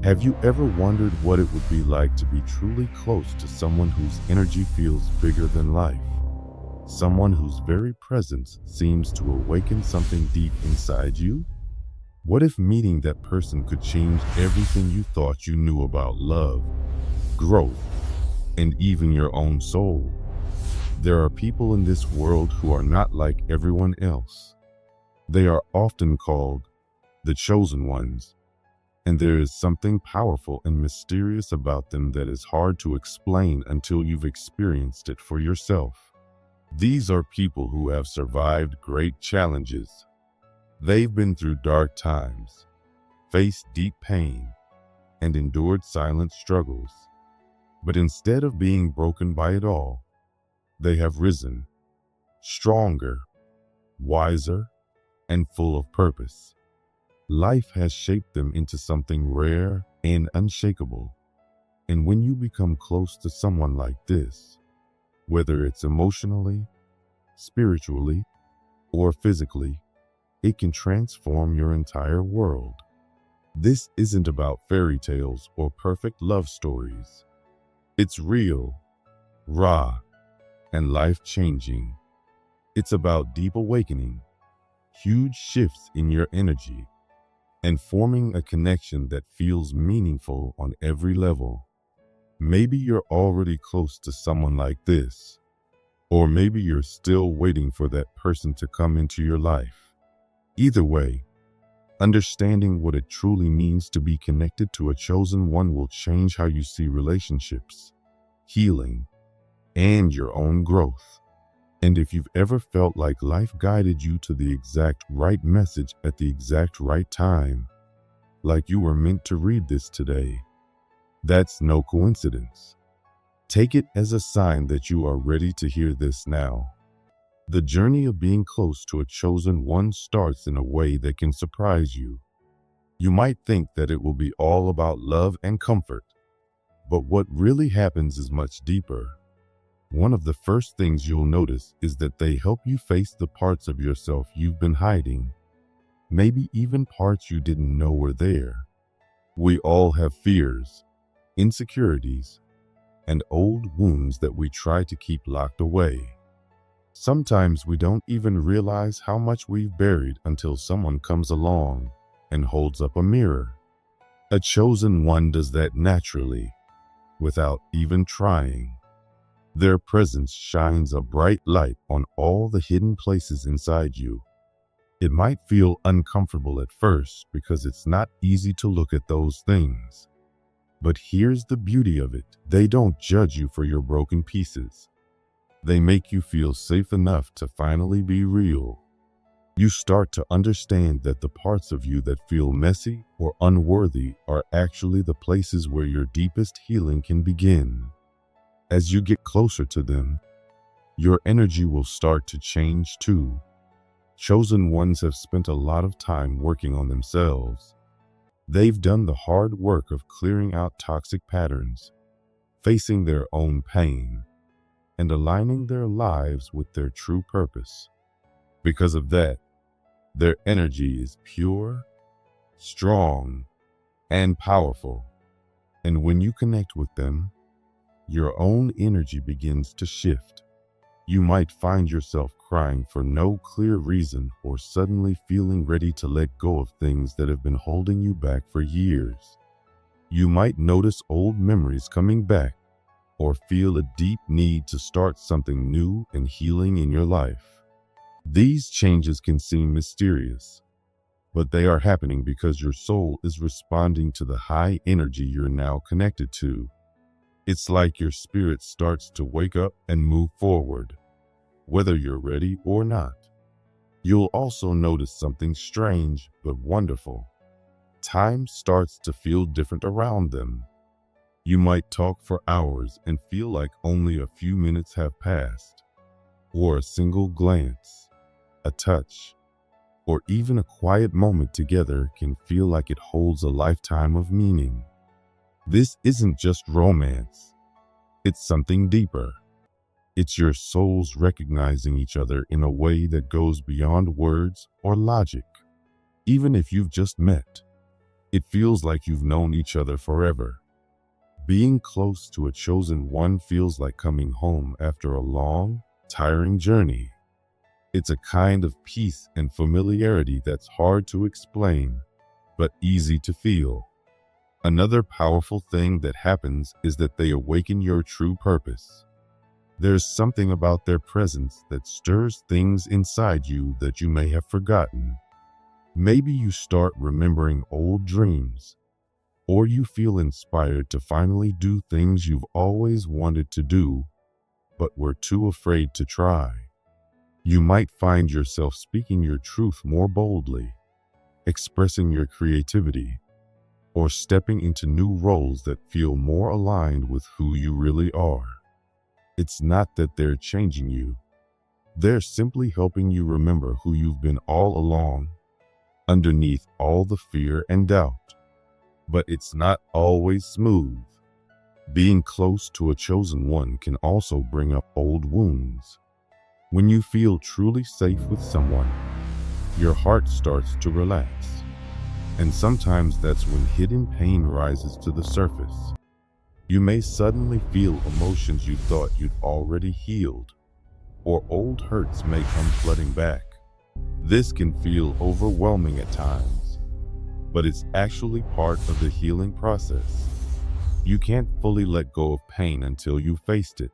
Have you ever wondered what it would be like to be truly close to someone whose energy feels bigger than life? Someone whose very presence seems to awaken something deep inside you? What if meeting that person could change everything you thought you knew about love, growth, and even your own soul? There are people in this world who are not like everyone else. They are often called the chosen ones, and there is something powerful and mysterious about them that is hard to explain until you've experienced it for yourself. These are people who have survived great challenges. They've been through dark times, faced deep pain, and endured silent struggles. But instead of being broken by it all, they have risen, stronger, wiser, and full of purpose. Life has shaped them into something rare and unshakable. And when you become close to someone like this, whether it's emotionally, spiritually, or physically, it can transform your entire world. This isn't about fairy tales or perfect love stories. It's real, raw, and life-changing. It's about deep awakening, huge shifts in your energy, and forming a connection that feels meaningful on every level. Maybe you're already close to someone like this, or maybe you're still waiting for that person to come into your life. Either way, understanding what it truly means to be connected to a chosen one will change how you see relationships, healing, and your own growth. And if you've ever felt like life guided you to the exact right message at the exact right time, like you were meant to read this today, that's no coincidence. Take it as a sign that you are ready to hear this now. The journey of being close to a chosen one starts in a way that can surprise you. You might think that it will be all about love and comfort, but what really happens is much deeper. One of the first things you'll notice is that they help you face the parts of yourself you've been hiding, maybe even parts you didn't know were there. We all have fears, insecurities, and old wounds that we try to keep locked away. Sometimes we don't even realize how much we've buried until someone comes along and holds up a mirror. A chosen one does that naturally, without even trying. Their presence shines a bright light on all the hidden places inside you. It might feel uncomfortable at first because it's not easy to look at those things. But here's the beauty of it. They don't judge you for your broken pieces. They make you feel safe enough to finally be real. You start to understand that the parts of you that feel messy or unworthy are actually the places where your deepest healing can begin. As you get closer to them, your energy will start to change too. Chosen ones have spent a lot of time working on themselves. They've done the hard work of clearing out toxic patterns, facing their own pain, and aligning their lives with their true purpose. Because of that, their energy is pure, strong, and powerful. And when you connect with them, your own energy begins to shift. You might find yourself crying for no clear reason or suddenly feeling ready to let go of things that have been holding you back for years. You might notice old memories coming back or feel a deep need to start something new and healing in your life. These changes can seem mysterious, but they are happening because your soul is responding to the high energy you're now connected to. It's like your spirit starts to wake up and move forward, whether you're ready or not. You'll also notice something strange but wonderful. Time starts to feel different around them. You might talk for hours and feel like only a few minutes have passed, or a single glance, a touch, or even a quiet moment together can feel like it holds a lifetime of meaning. This isn't just romance. It's something deeper. It's your souls recognizing each other in a way that goes beyond words or logic. Even if you've just met, It feels like you've known each other forever. Being close to a chosen one feels like coming home after a long, tiring journey. It's a kind of peace and familiarity that's hard to explain, but easy to feel. Another powerful thing that happens is that they awaken your true purpose. There's something about their presence that stirs things inside you that you may have forgotten. Maybe you start remembering old dreams, or you feel inspired to finally do things you've always wanted to do, but were too afraid to try. You might find yourself speaking your truth more boldly, expressing your creativity, or stepping into new roles that feel more aligned with who you really are. It's not that they're changing you. They're simply helping you remember who you've been all along, underneath all the fear and doubt. But it's not always smooth. Being close to a chosen one can also bring up old wounds. When you feel truly safe with someone, your heart starts to relax. And sometimes that's when hidden pain rises to the surface. You may suddenly feel emotions you thought you'd already healed, or old hurts may come flooding back. This can feel overwhelming at times, but it's actually part of the healing process. You can't fully let go of pain until you've faced it.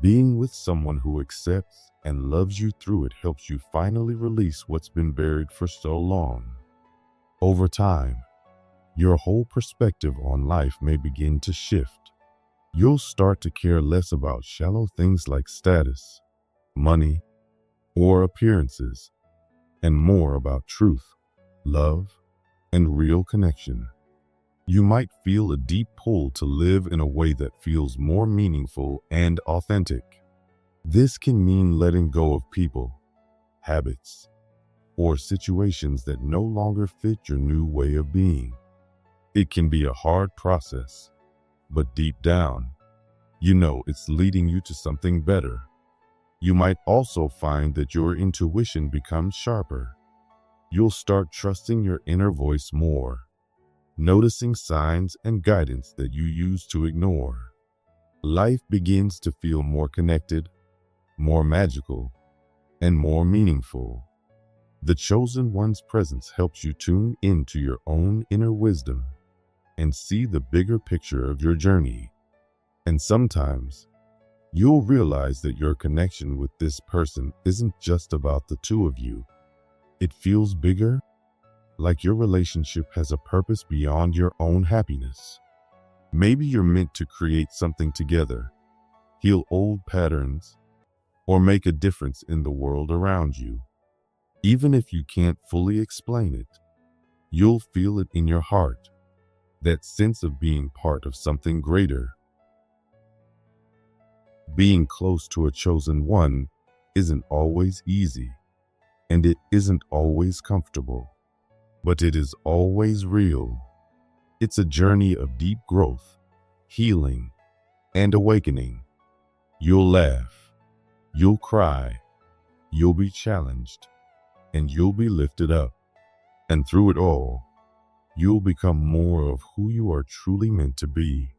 Being with someone who accepts and loves you through it helps you finally release what's been buried for so long. Over time, your whole perspective on life may begin to shift. You'll start to care less about shallow things like status, money, or appearances, and more about truth, love, and real connection. You might feel a deep pull to live in a way that feels more meaningful and authentic. This can mean letting go of people, habits, or situations that no longer fit your new way of being. It can be a hard process, but deep down, you know it's leading you to something better. You might also find that your intuition becomes sharper. You'll start trusting your inner voice more, noticing signs and guidance that you used to ignore. Life begins to feel more connected, more magical, and more meaningful. The chosen one's presence helps you tune into your own inner wisdom and see the bigger picture of your journey. And sometimes, you'll realize that your connection with this person isn't just about the two of you. It feels bigger, like your relationship has a purpose beyond your own happiness. Maybe you're meant to create something together, heal old patterns, or make a difference in the world around you. Even if you can't fully explain it, you'll feel it in your heart, that sense of being part of something greater. Being close to a chosen one isn't always easy, and it isn't always comfortable, but it is always real. It's a journey of deep growth, healing, and awakening. You'll laugh, you'll cry, you'll be challenged, and you'll be lifted up. And through it all, you'll become more of who you are truly meant to be.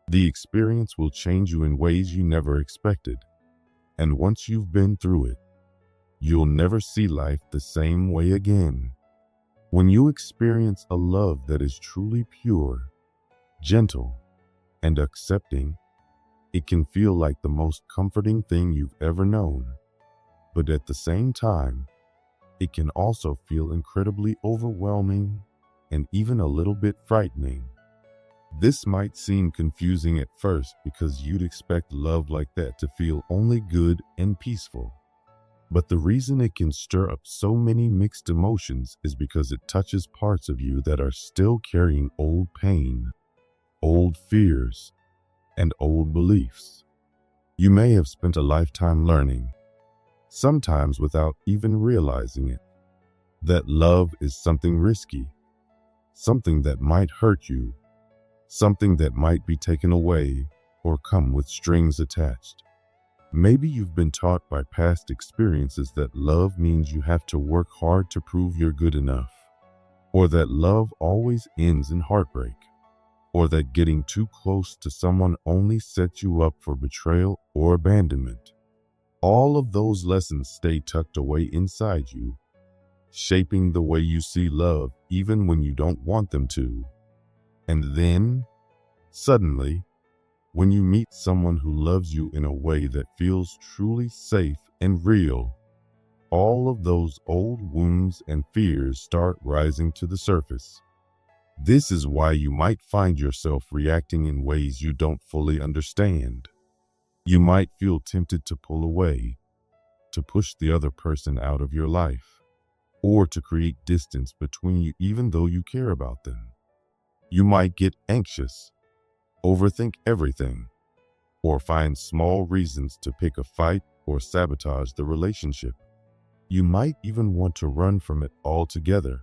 The experience will change you in ways you never expected. And once you've been through it, you'll never see life the same way again. When you experience a love that is truly pure, gentle, and accepting, it can feel like the most comforting thing you've ever known. But at the same time, it can also feel incredibly overwhelming and even a little bit frightening. This might seem confusing at first because you'd expect love like that to feel only good and peaceful. But the reason it can stir up so many mixed emotions is because it touches parts of you that are still carrying old pain, old fears, and old beliefs. You may have spent a lifetime learning, sometimes without even realizing it, that love is something risky, something that might hurt you, something that might be taken away or come with strings attached. Maybe you've been taught by past experiences that love means you have to work hard to prove you're good enough, or that love always ends in heartbreak, or that getting too close to someone only sets you up for betrayal or abandonment. All of those lessons stay tucked away inside you, shaping the way you see love even when you don't want them to. And then, suddenly, when you meet someone who loves you in a way that feels truly safe and real, all of those old wounds and fears start rising to the surface. This is why you might find yourself reacting in ways you don't fully understand. You might feel tempted to pull away, to push the other person out of your life, or to create distance between you even though you care about them. You might get anxious, overthink everything, or find small reasons to pick a fight or sabotage the relationship. You might even want to run from it altogether,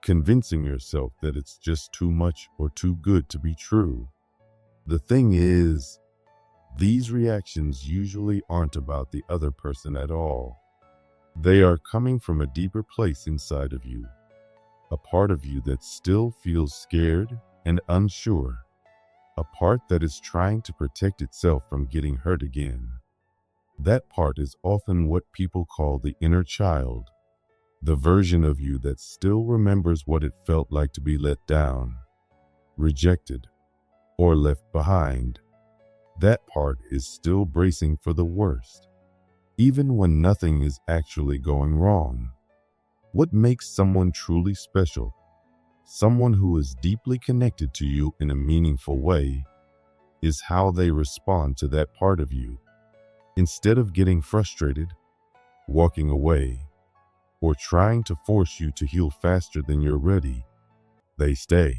convincing yourself that it's just too much or too good to be true. The thing is, these reactions usually aren't about the other person at all. They are coming from a deeper place inside of you, a part of you that still feels scared and unsure, a part that is trying to protect itself from getting hurt again. That part is often what people call the inner child, the version of you that still remembers what it felt like to be let down, rejected, or left behind. That part is still bracing for the worst, even when nothing is actually going wrong. What makes someone truly special, someone who is deeply connected to you in a meaningful way, is how they respond to that part of you. Instead of getting frustrated, walking away, or trying to force you to heal faster than you're ready, they stay.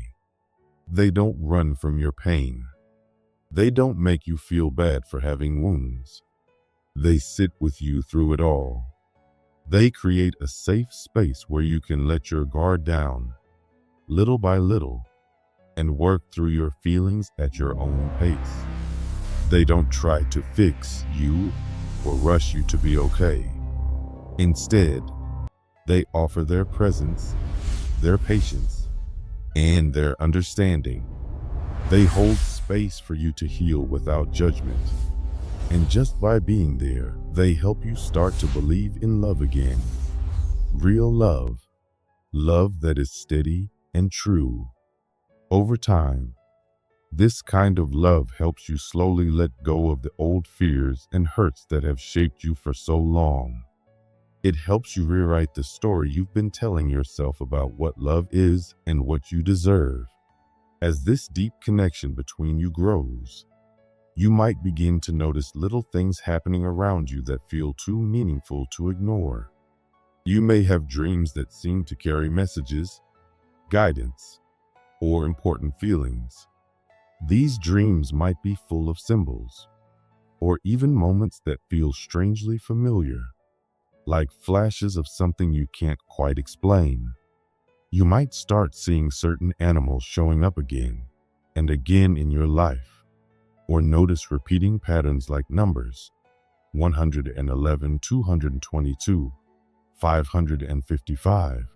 They don't run from your pain. They don't make you feel bad for having wounds. They sit with you through it all. They create a safe space where you can let your guard down, little by little, and work through your feelings at your own pace. They don't try to fix you or rush you to be okay. Instead, they offer their presence, their patience, and their understanding. They hold space for you to heal without judgment. And just by being there, they help you start to believe in love again. Real love, love that is steady and true. Over time, this kind of love helps you slowly let go of the old fears and hurts that have shaped you for so long. It helps you rewrite the story you've been telling yourself about what love is and what you deserve. As this deep connection between you grows, you might begin to notice little things happening around you that feel too meaningful to ignore. You may have dreams that seem to carry messages, guidance, or important feelings. These dreams might be full of symbols, or even moments that feel strangely familiar, like flashes of something you can't quite explain. You might start seeing certain animals showing up again and again in your life, or notice repeating patterns like numbers 111, 222, 555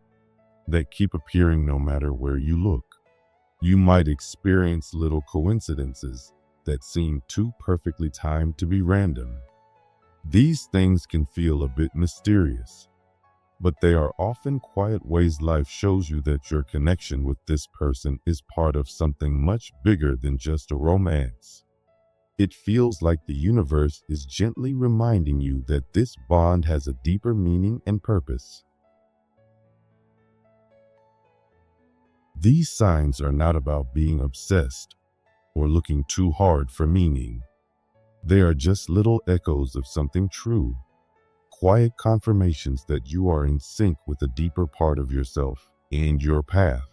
that keep appearing no matter where you look. You might experience little coincidences that seem too perfectly timed to be random. These things can feel a bit mysterious, but they are often quiet ways life shows you that your connection with this person is part of something much bigger than just a romance. It feels like the universe is gently reminding you that this bond has a deeper meaning and purpose. These signs are not about being obsessed or looking too hard for meaning. They are just little echoes of something true, quiet confirmations that you are in sync with a deeper part of yourself and your path.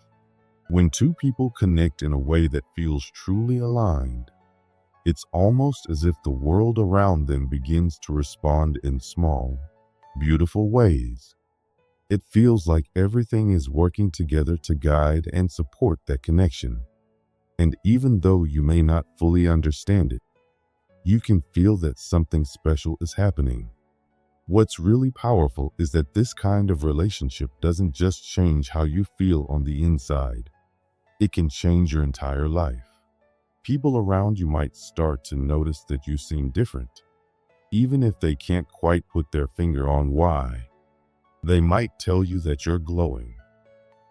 When two people connect in a way that feels truly aligned, it's almost as if the world around them begins to respond in small, beautiful ways. It feels like everything is working together to guide and support that connection. And even though you may not fully understand it, you can feel that something special is happening. What's really powerful is that this kind of relationship doesn't just change how you feel on the inside, it can change your entire life. People around you might start to notice that you seem different, even if they can't quite put their finger on why. They might tell you that you're glowing,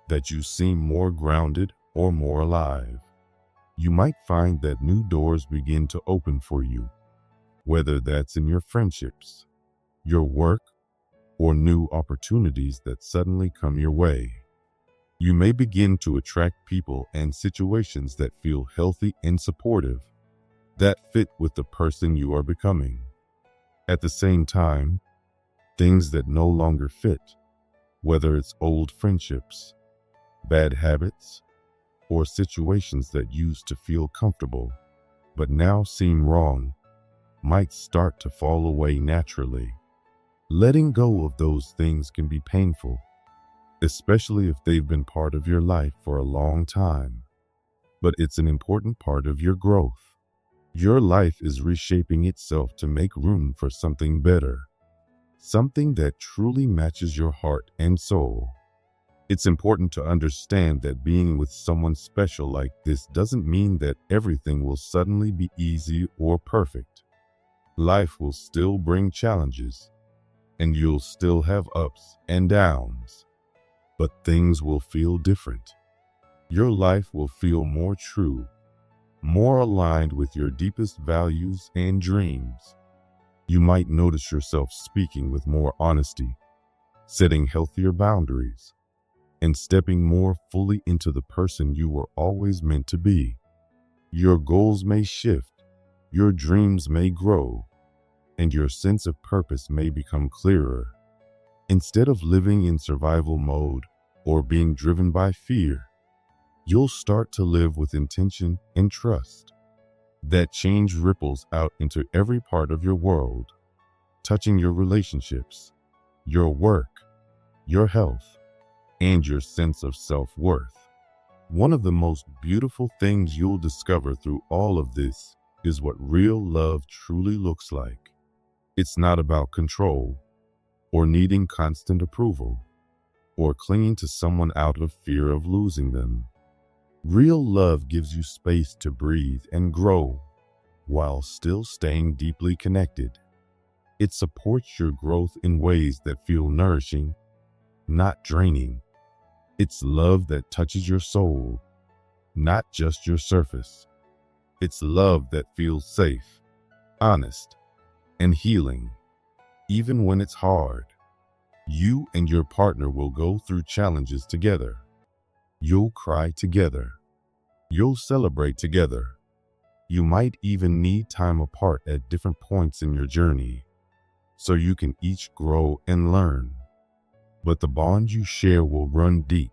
that you seem more grounded or more alive. You might find that new doors begin to open for you, whether that's in your friendships, your work, or new opportunities that suddenly come your way. You may begin to attract people and situations that feel healthy and supportive, that fit with the person you are becoming. At the same time, things that no longer fit, whether it's old friendships, bad habits, or situations that used to feel comfortable but now seem wrong, might start to fall away naturally. Letting go of those things can be painful, especially if they've been part of your life for a long time. But it's an important part of your growth. Your life is reshaping itself to make room for something better, something that truly matches your heart and soul. It's important to understand that being with someone special like this doesn't mean that everything will suddenly be easy or perfect. Life will still bring challenges, and you'll still have ups and downs, but things will feel different. Your life will feel more true, more aligned with your deepest values and dreams. You might notice yourself speaking with more honesty, setting healthier boundaries, and stepping more fully into the person you were always meant to be. Your goals may shift, your dreams may grow, and your sense of purpose may become clearer. Instead of living in survival mode or being driven by fear, you'll start to live with intention and trust. That change ripples out into every part of your world, touching your relationships, your work, your health, and your sense of self-worth. One of the most beautiful things you'll discover through all of this is what real love truly looks like. It's not about control, or needing constant approval, or clinging to someone out of fear of losing them. Real love gives you space to breathe and grow while still staying deeply connected. It supports your growth in ways that feel nourishing, not draining. It's love that touches your soul, not just your surface. It's love that feels safe, honest, and healing. Even when it's hard, you and your partner will go through challenges together. You'll cry together. You'll celebrate together. You might even need time apart at different points in your journey, so you can each grow and learn. But the bond you share will run deep,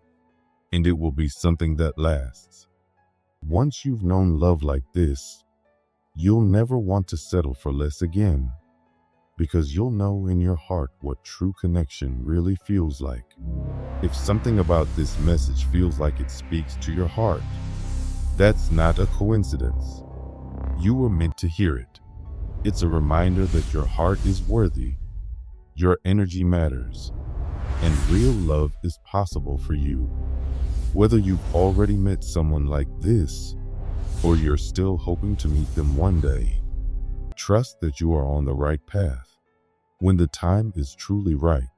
and it will be something that lasts. Once you've known love like this, you'll never want to settle for less again, because you'll know in your heart what true connection really feels like. If something about this message feels like it speaks to your heart, that's not a coincidence. You were meant to hear it. It's a reminder that your heart is worthy, your energy matters, and real love is possible for you. Whether you've already met someone like this, or you're still hoping to meet them one day, trust that you are on the right path. When the time is truly right,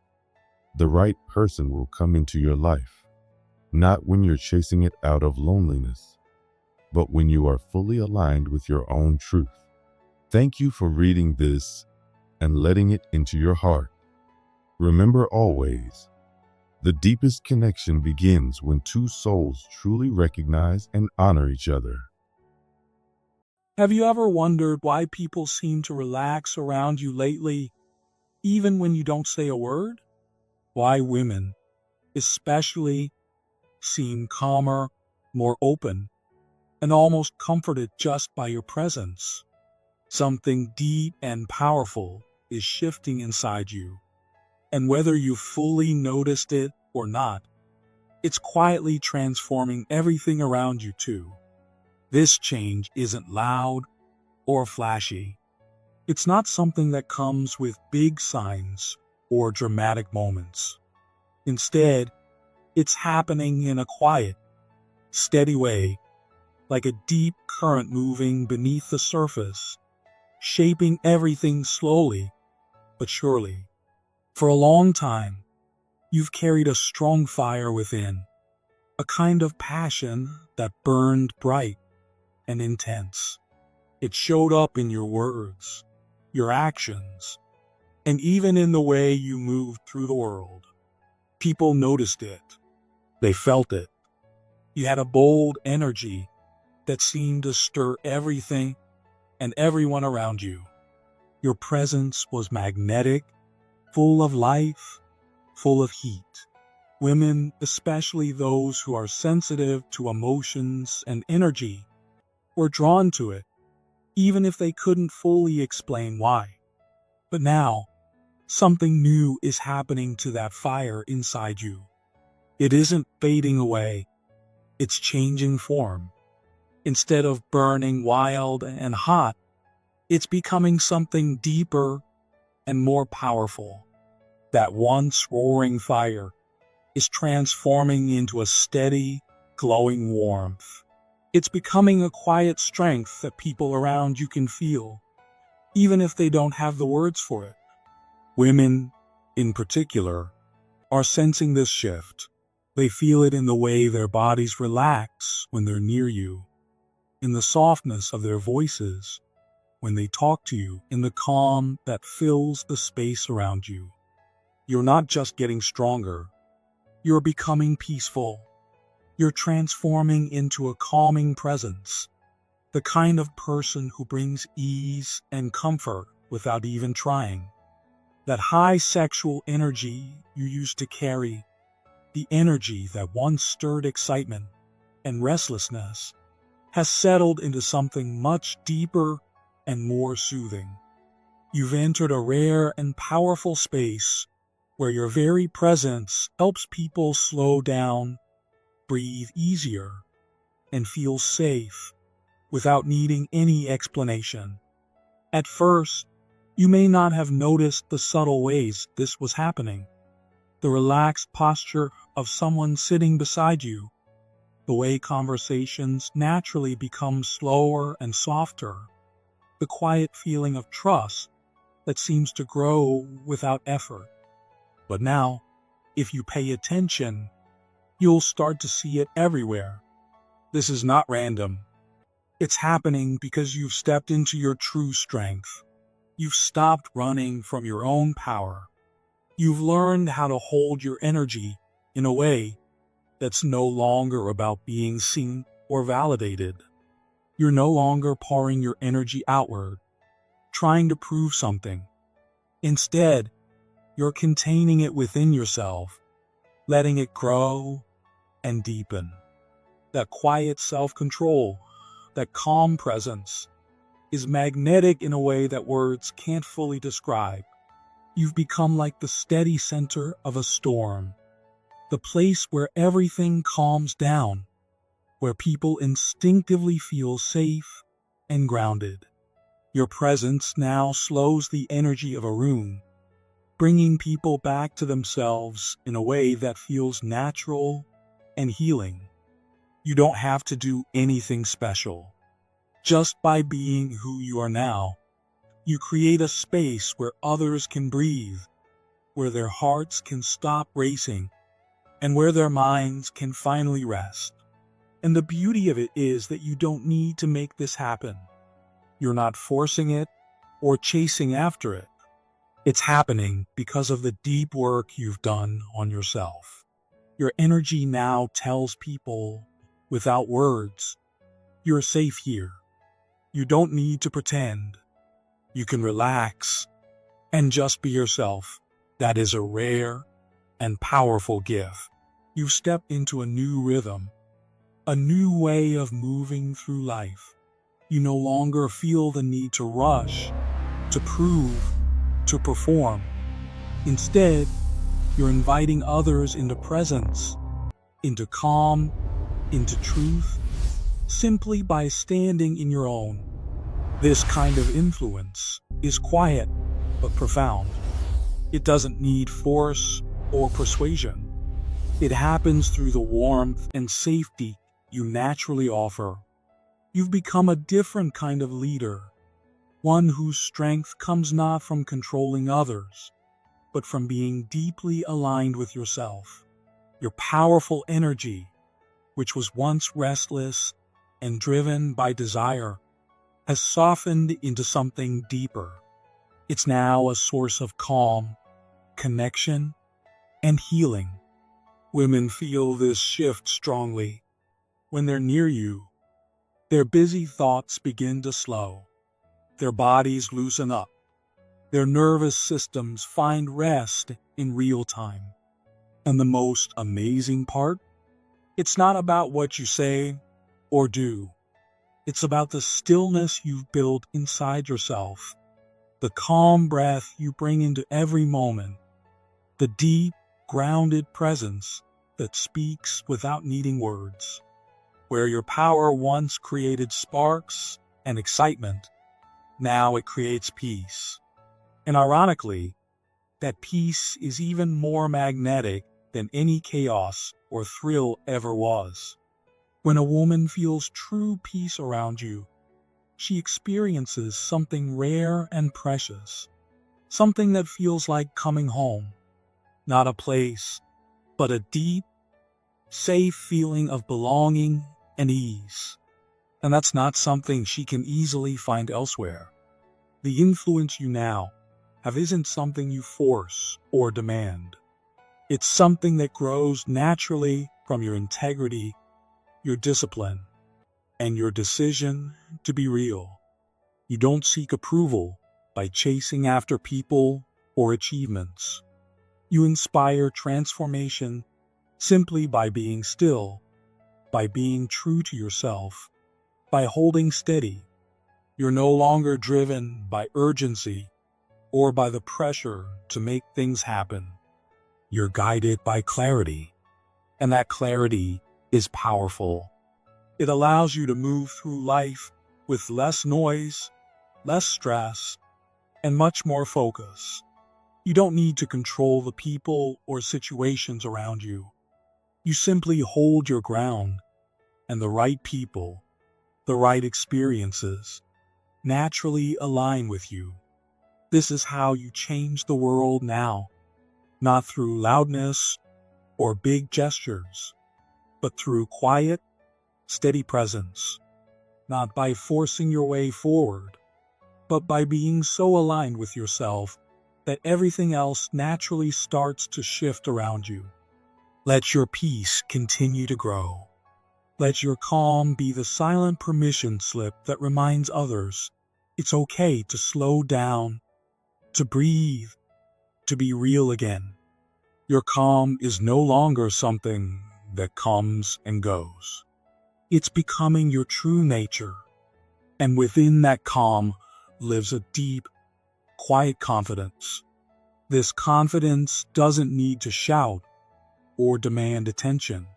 the right person will come into your life, not when you're chasing it out of loneliness, but when you are fully aligned with your own truth. Thank you for reading this and letting it into your heart. Remember always, the deepest connection begins when two souls truly recognize and honor each other. Have you ever wondered why people seem to relax around you lately, even when you don't say a word? Why women, especially, seem calmer, more open, and almost comforted just by your presence? Something deep and powerful is shifting inside you, and whether you fully noticed it or not, it's quietly transforming everything around you too. This change isn't loud or flashy. It's not something that comes with big signs or dramatic moments. Instead, it's happening in a quiet, steady way, like a deep current moving beneath the surface, shaping everything slowly but surely. For a long time, you've carried a strong fire within, a kind of passion that burned bright and intense. It showed up in your words, your actions, and even in the way you moved through the world. People noticed it. They felt it. You had a bold energy that seemed to stir everything and everyone around you. Your presence was magnetic, full of life, full of heat. Women, especially those who are sensitive to emotions and energy, were drawn to it, even if they couldn't fully explain why. But now, something new is happening to that fire inside you. It isn't fading away, it's changing form. Instead of burning wild and hot, it's becoming something deeper and more powerful. That once roaring fire is transforming into a steady, glowing warmth. It's becoming a quiet strength that people around you can feel, even if they don't have the words for it. Women, in particular, are sensing this shift. They feel it in the way their bodies relax when they're near you, in the softness of their voices, when they talk to you, in the calm that fills the space around you. You're not just getting stronger, you're becoming peaceful. You're transforming into a calming presence, the kind of person who brings ease and comfort without even trying. That high sexual energy you used to carry, the energy that once stirred excitement and restlessness, has settled into something much deeper and more soothing. You've entered a rare and powerful space where your very presence helps people slow down, breathe easier, and feel safe without needing any explanation. At first, you may not have noticed the subtle ways this was happening. The relaxed posture of someone sitting beside you, the way conversations naturally become slower and softer, the quiet feeling of trust that seems to grow without effort. But now, if you pay attention, you'll start to see it everywhere. This is not random. It's happening because you've stepped into your true strength. You've stopped running from your own power. You've learned how to hold your energy in a way that's no longer about being seen or validated. You're no longer pouring your energy outward, trying to prove something. Instead, you're containing it within yourself, letting it grow and deepen. That quiet self-control, that calm presence, is magnetic in a way that words can't fully describe. You've become like the steady center of a storm, the place where everything calms down, where people instinctively feel safe and grounded. Your presence now slows the energy of a room, bringing people back to themselves in a way that feels natural and healing. You don't have to do anything special. Just by being who you are now, you create a space where others can breathe, where their hearts can stop racing, and where their minds can finally rest. And the beauty of it is that you don't need to make this happen. You're not forcing it or chasing after it. It's happening because of the deep work you've done on yourself. Your energy now tells people, without words, you're safe here. You don't need to pretend. You can relax and just be yourself. That is a rare and powerful gift. You've stepped into a new rhythm, a new way of moving through life. You no longer feel the need to rush, to prove, to perform. Instead, you're inviting others into presence, into calm, into truth, simply by standing in your own. This kind of influence, is quiet but profound. It doesn't need force or persuasion. It happens through the warmth and safety you naturally offer. You've become a different kind of leader, one whose strength comes not from controlling others, but from being deeply aligned with yourself. Your powerful energy, which was once restless and driven by desire, has softened into something deeper. It's now a source of calm, connection, and healing. Women feel this shift strongly. When they're near you, their busy thoughts begin to slow. Their bodies loosen up. Their nervous systems find rest in real time. And the most amazing part? It's not about what you say or do. It's about the stillness you've built inside yourself, the calm breath you bring into every moment, the deep, grounded presence that speaks without needing words. Where your power once created sparks and excitement, now it creates peace. And ironically, that peace is even more magnetic than any chaos or thrill ever was. When a woman feels true peace around you, she experiences something rare and precious, something that feels like coming home. Not a place, but a deep, safe feeling of belonging and ease. And that's not something she can easily find elsewhere. The influence you now have isn't something you force or demand. It's something that grows naturally from your integrity, your discipline, and your decision to be real. You don't seek approval by chasing after people or achievements. You inspire transformation simply by being still, by being true to yourself, by holding steady. You're no longer driven by urgency or by the pressure to make things happen. You're guided by clarity, and that clarity is powerful. It allows you to move through life with less noise, less stress, and much more focus. You don't need to control the people or situations around you. You simply hold your ground, and the right people, the right experiences, naturally align with you. This is how you change the world now, not through loudness or big gestures, but through quiet, steady presence, not by forcing your way forward, but by being so aligned with yourself that everything else naturally starts to shift around you. Let your peace continue to grow. Let your calm be the silent permission slip that reminds others it's okay to slow down, to breathe, to be real again. Your calm is no longer something that comes and goes. It's becoming your true nature. And within that calm lives a deep, quiet confidence. This confidence doesn't need to shout or demand attention.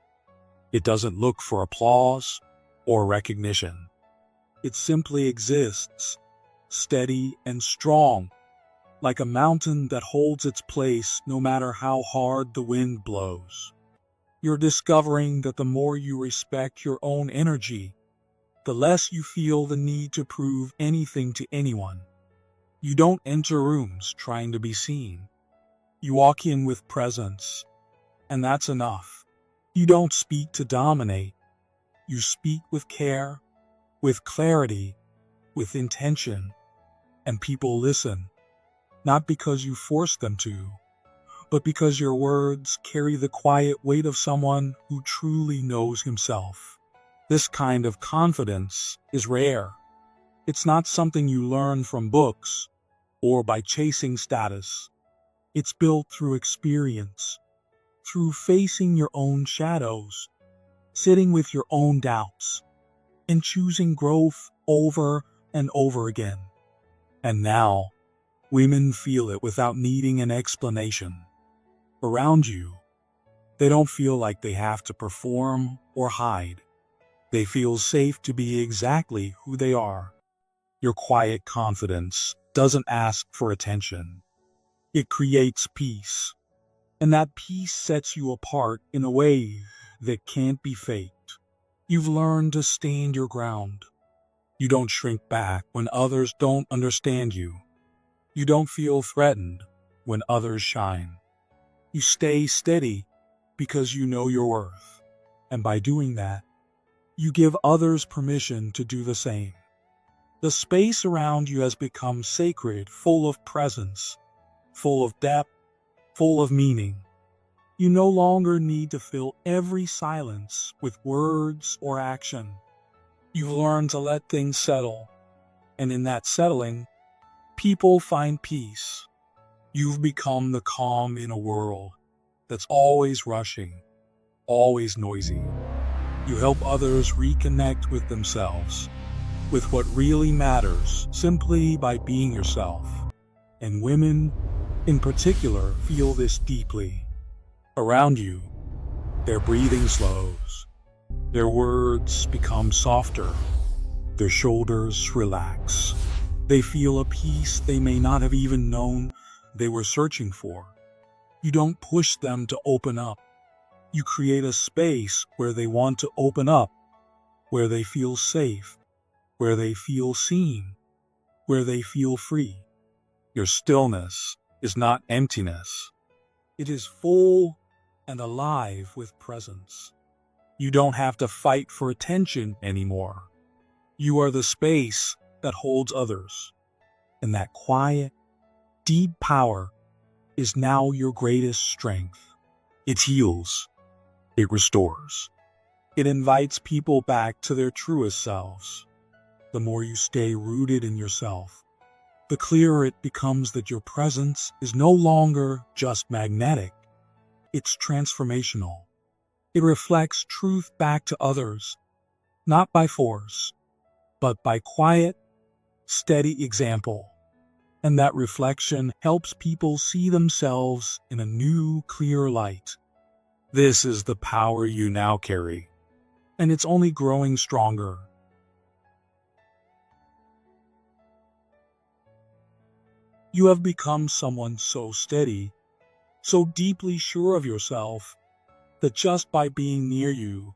It doesn't look for applause or recognition. It simply exists, steady and strong, like a mountain that holds its place no matter how hard the wind blows. You're discovering that the more you respect your own energy, the less you feel the need to prove anything to anyone. You don't enter rooms trying to be seen. You walk in with presence, and that's enough. You don't speak to dominate. You speak with care, with clarity, with intention, and people listen, not because you force them to, but because your words carry the quiet weight of someone who truly knows himself. This kind of confidence is rare. It's not something you learn from books or by chasing status. It's built through experience, through facing your own shadows, sitting with your own doubts, and choosing growth over and over again. And now, women feel it without needing an explanation. Around you, they don't feel like they have to perform or hide. They feel safe to be exactly who they are. Your quiet confidence doesn't ask for attention. It creates peace. And that peace sets you apart in a way that can't be faked. You've learned to stand your ground. You don't shrink back when others don't understand you. You don't feel threatened when others shine. You stay steady because you know your worth. And by doing that, you give others permission to do the same. The space around you has become sacred, full of presence, full of depth, full of meaning. You no longer need to fill every silence with words or action. You've learned to let things settle, and in that settling, people find peace. You've become the calm in a world that's always rushing, always noisy. You help others reconnect with themselves, with what really matters, simply by being yourself. And women, in particular, feel this deeply. Around you, their breathing slows, their words become softer, their shoulders relax. They feel a peace they may not have even known they were searching for. You don't push them to open up. You create a space where they want to open up, where they feel safe, where they feel seen, where they feel free. Your stillness is not emptiness. It is full and alive with presence. You don't have to fight for attention anymore. You are the space that holds others. And that quiet, deep power is now your greatest strength. It heals. It restores. It invites people back to their truest selves. The more you stay rooted in yourself, the clearer it becomes that your presence is no longer just magnetic. It's transformational. It reflects truth back to others, not by force, but by quiet, steady example. And that reflection helps people see themselves in a new, clear light. This is the power you now carry, and it's only growing stronger. You have become someone so steady, so deeply sure of yourself, that just by being near you,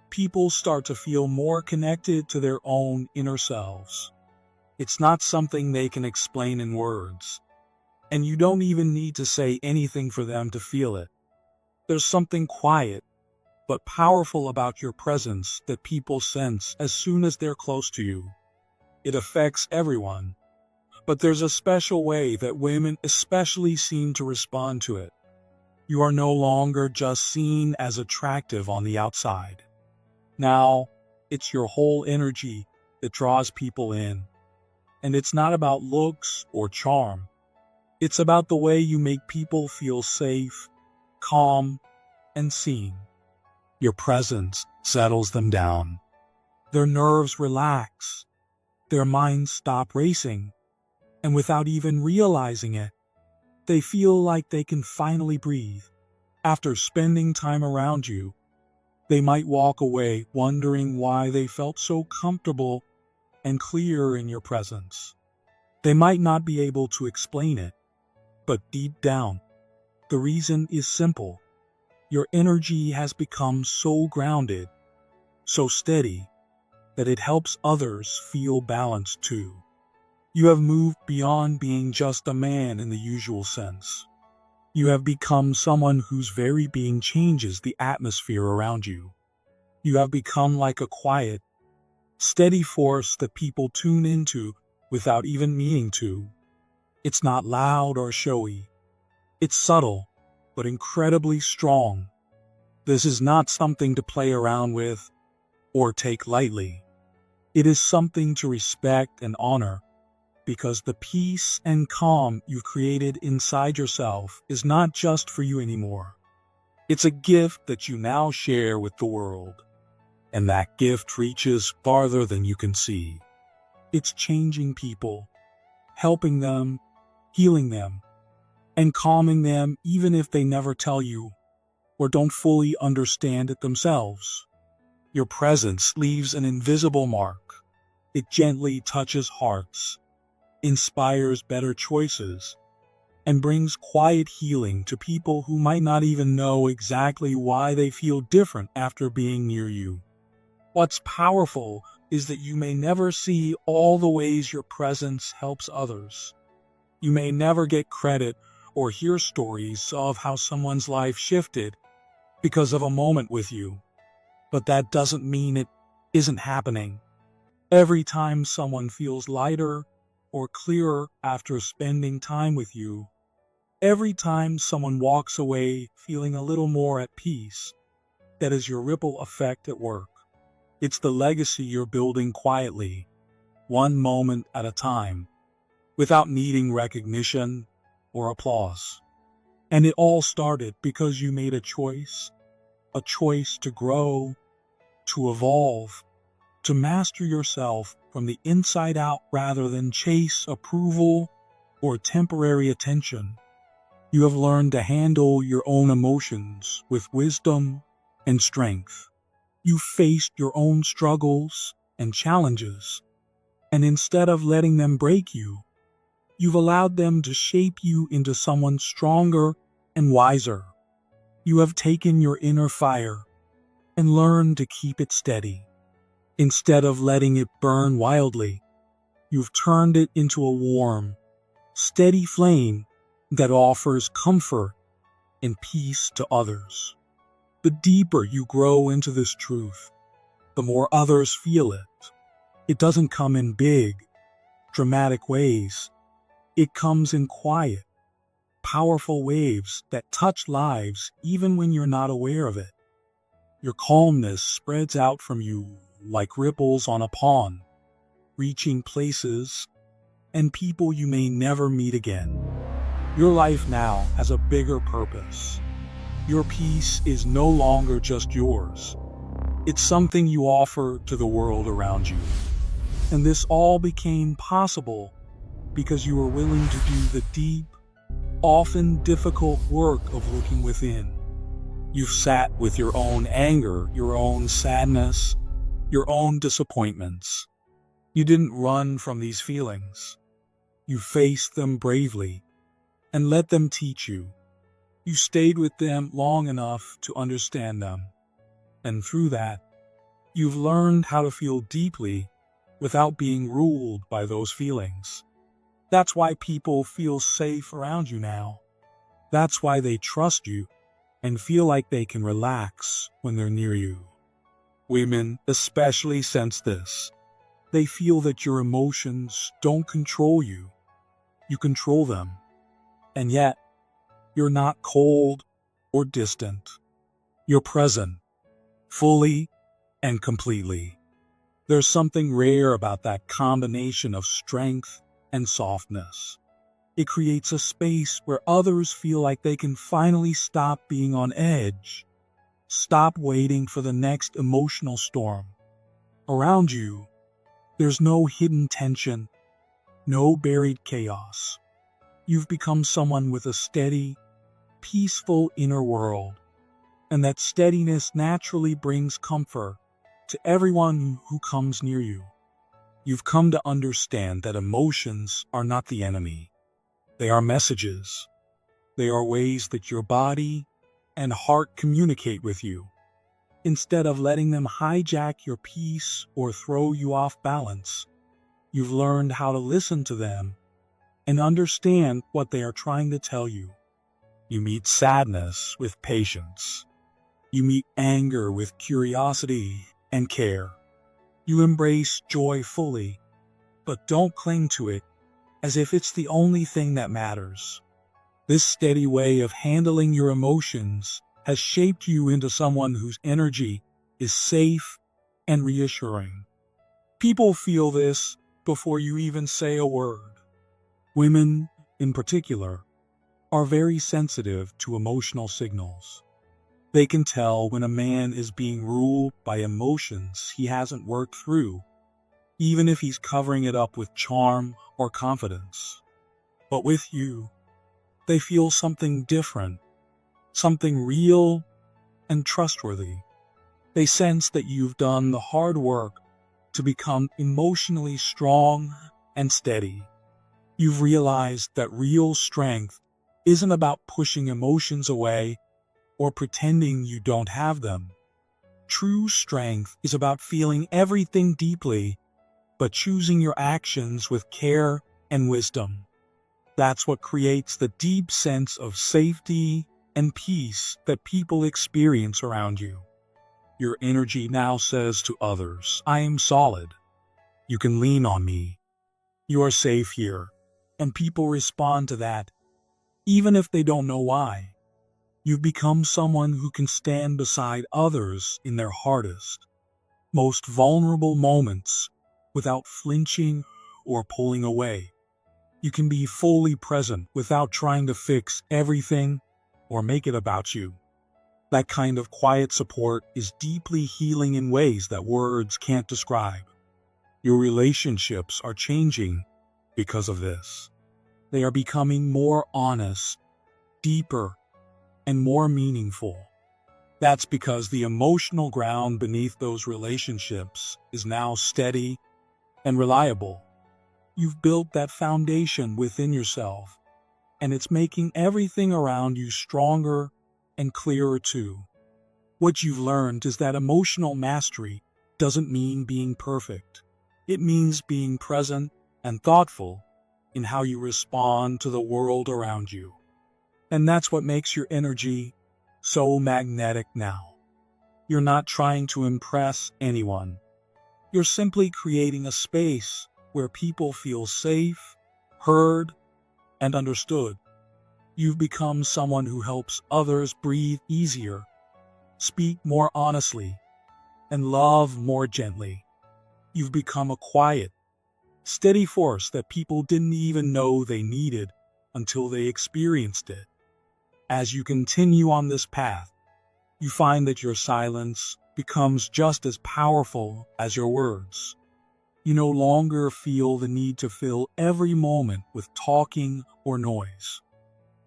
people start to feel more connected to their own inner selves. It's not something they can explain in words, and you don't even need to say anything for them to feel it. There's something quiet but powerful about your presence that people sense as soon as they're close to you. It affects everyone, but there's a special way that women especially seem to respond to it. You are no longer just seen as attractive on the outside. Now, it's your whole energy that draws people in. And it's not about looks or charm. It's about the way you make people feel safe, calm, and seen. Your presence settles them down. Their nerves relax. Their minds stop racing. And without even realizing it, they feel like they can finally breathe. After spending time around you, they might walk away wondering why they felt so comfortable and clear in your presence. They might not be able to explain it, but deep down, the reason is simple. Your energy has become so grounded, so steady, that it helps others feel balanced too. You have moved beyond being just a man in the usual sense. You have become someone whose very being changes the atmosphere around you. You have become like a quiet, steady force that people tune into without even meaning to. It's not loud or showy. It's subtle, but incredibly strong. This is not something to play around with or take lightly. It is something to respect and honor, because the peace and calm you've created inside yourself is not just for you anymore. It's a gift that you now share with the world. And that gift reaches farther than you can see. It's changing people, helping them, healing them, and calming them even if they never tell you or don't fully understand it themselves. Your presence leaves an invisible mark. It gently touches hearts. inspires better choices, and brings quiet healing to people who might not even know exactly why they feel different after being near you. What's powerful is that you may never see all the ways your presence helps others. You may never get credit or hear stories of how someone's life shifted because of a moment with you, but that doesn't mean it isn't happening. Every time someone feels lighter or clearer after spending time with you, every time someone walks away feeling a little more at peace, that is your ripple effect at work. It's the legacy you're building quietly, one moment at a time, without needing recognition or applause. And it all started because you made a choice to grow, to evolve, to master yourself from the inside out rather than chase approval or temporary attention. You have learned to handle your own emotions with wisdom and strength. You faced your own struggles and challenges, and instead of letting them break you, you've allowed them to shape you into someone stronger and wiser. You have taken your inner fire and learned to keep it steady. Instead of letting it burn wildly, you've turned it into a warm, steady flame that offers comfort and peace to others. The deeper you grow into this truth, the more others feel it. It doesn't come in big, dramatic ways. It comes in quiet, powerful waves that touch lives even when you're not aware of it. Your calmness spreads out from you like ripples on a pond, reaching places and people you may never meet again. Your life now has a bigger purpose. Your peace is no longer just yours. It's something you offer to the world around you. And this all became possible because you were willing to do the deep, often difficult work of looking within. You've sat with your own anger, your own sadness, your own disappointments. You didn't run from these feelings. You faced them bravely and let them teach you. You stayed with them long enough to understand them. And through that, you've learned how to feel deeply without being ruled by those feelings. That's why people feel safe around you now. That's why they trust you and feel like they can relax when they're near you. Women especially sense this. They feel that your emotions don't control you. You control them. And yet, you're not cold or distant. You're present, fully and completely. There's something rare about that combination of strength and softness. It creates a space where others feel like they can finally stop being on edge, stop waiting for the next emotional storm. Around you, there's no hidden tension, no buried chaos. You've become someone with a steady, peaceful inner world, and that steadiness naturally brings comfort to everyone who comes near you. You've come to understand that emotions are not the enemy. They are messages. They are ways that your body and heart communicate with you. Instead of letting them hijack your peace or throw you off balance, you've learned how to listen to them and understand what they are trying to tell you. You meet sadness with patience. You meet anger with curiosity and care. You embrace joy fully, but don't cling to it as if it's the only thing that matters. This steady way of handling your emotions has shaped you into someone whose energy is safe and reassuring. People feel this before you even say a word. Women, in particular, are very sensitive to emotional signals. They can tell when a man is being ruled by emotions he hasn't worked through, even if he's covering it up with charm or confidence. But with you, they feel something different, something real and trustworthy. They sense that you've done the hard work to become emotionally strong and steady. You've realized that real strength isn't about pushing emotions away or pretending you don't have them. True strength is about feeling everything deeply, but choosing your actions with care and wisdom. That's what creates the deep sense of safety and peace that people experience around you. Your energy now says to others, I am solid. You can lean on me. You are safe here. And people respond to that, even if they don't know why. You've become someone who can stand beside others in their hardest, most vulnerable moments without flinching or pulling away. You can be fully present without trying to fix everything or make it about you. That kind of quiet support is deeply healing in ways that words can't describe. Your relationships are changing because of this. They are becoming more honest, deeper, and more meaningful. That's because the emotional ground beneath those relationships is now steady and reliable. You've built that foundation within yourself, and it's making everything around you stronger and clearer too. What you've learned is that emotional mastery doesn't mean being perfect. It means being present and thoughtful in how you respond to the world around you. And that's what makes your energy so magnetic now. You're not trying to impress anyone. You're simply creating a space where people feel safe, heard, and understood. You've become someone who helps others breathe easier, speak more honestly, and love more gently. You've become a quiet, steady force that people didn't even know they needed until they experienced it. As you continue on this path, you find that your silence becomes just as powerful as your words. You no longer feel the need to fill every moment with talking or noise.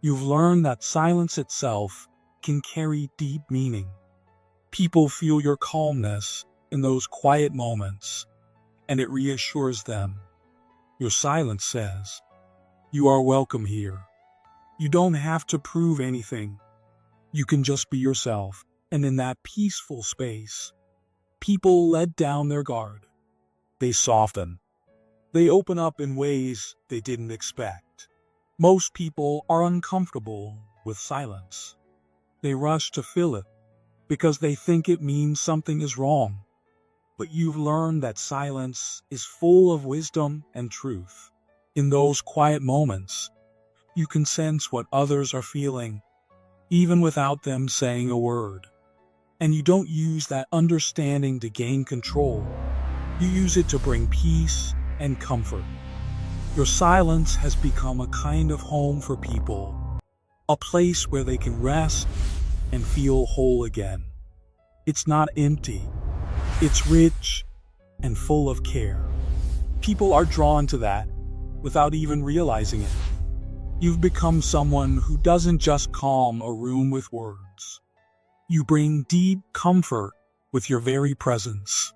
You've learned that silence itself can carry deep meaning. People feel your calmness in those quiet moments, and it reassures them. Your silence says, you are welcome here. You don't have to prove anything. You can just be yourself, and in that peaceful space, people let down their guard. They soften. They open up in ways they didn't expect. Most people are uncomfortable with silence. They rush to fill it because they think it means something is wrong. But you've learned that silence is full of wisdom and truth. In those quiet moments, you can sense what others are feeling, even without them saying a word. And you don't use that understanding to gain control. You use it to bring peace and comfort. Your silence has become a kind of home for people, a place where they can rest and feel whole again. It's not empty. It's rich and full of care. People are drawn to that without even realizing it. You've become someone who doesn't just calm a room with words. You bring deep comfort with your very presence.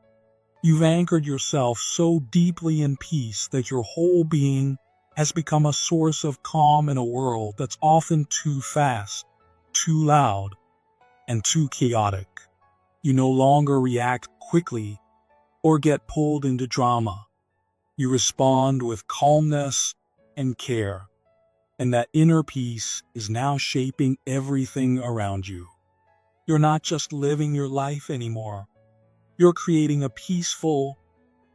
You've anchored yourself so deeply in peace that your whole being has become a source of calm in a world that's often too fast, too loud, and too chaotic. You no longer react quickly or get pulled into drama. You respond with calmness and care, and that inner peace is now shaping everything around you. You're not just living your life anymore. You're creating a peaceful,